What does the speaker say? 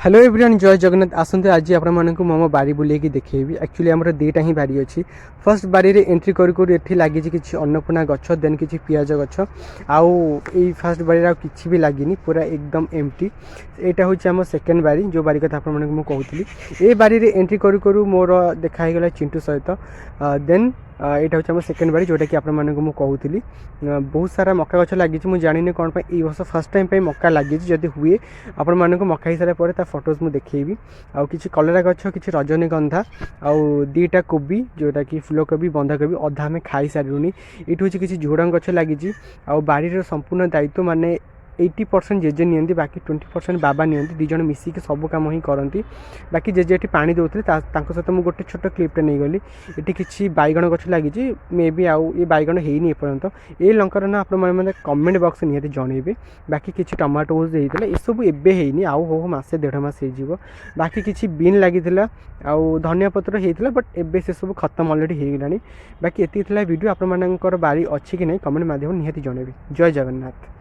Hello everyone जय जगन्नाथ आसते आज आपको मो बारी बुले देखी एक्चुअली आम दुईटा ही बारी अच्छी फर्स्ट बारी रे एंट्री करी लगी कि अन्नपूर्णा गछ देन कि पियाज गछ आउ फर्स्ट बारी कि भी लगी पूरा एकदम एम्प्टी। यहाँ हूँ आम सेकेंड बारी जो बारी कथा आपको कहूली ये बारी रे एंट्री करू करू मोर देखाईगला चिंटू सहित देन यहाँ हूँ आम सेकेंड बारी जोटा कि आपको कहूली बहुत सारा मक्का गछ लगी मुझे जानी कौन ये वर्ष फर्स्ट टाइम पे मक्का लगी जदि हुए आपण मक्का ही सारा फोटोज मुझे देखी आउ कि कलरा गछ कि रजनीगंधा आउ दीटा कोबी जोटा कि फूलकोबी बंधाकोबी अधा आम खाई सारूनी ये हूँ कि झुड़ंग गछ लगी आउ बाड़ी संपूर्ण दायित्व माने 80% जेजे नियंती बाकी 20% बाबा नियंती दी जन मिसिक सब काम ही करती बाकी जेजे ये पानी दौते सहित मुझे गोटे छोट क्लिप्टे नहीं गली ये किसी बैगण गछ लगी मे बी आउ ये बैगण होनी एपर्यंत ये लंकार ना आपने कमेंट बॉक्स निहती जनइबे बाकी किसी टमाटोज होता ये सब एवं आउ हो मसे 1.5 मास हो बाकी किसी बीन लगी आउ धनिया पत्र होता बट एबे से सब खत्म अलरेडी हो गलानी बाकी ये वीडियो आपर बारी अच्छी कि नहीं कमेंट माध्यम निहती जनइबे। जय जगन्नाथ।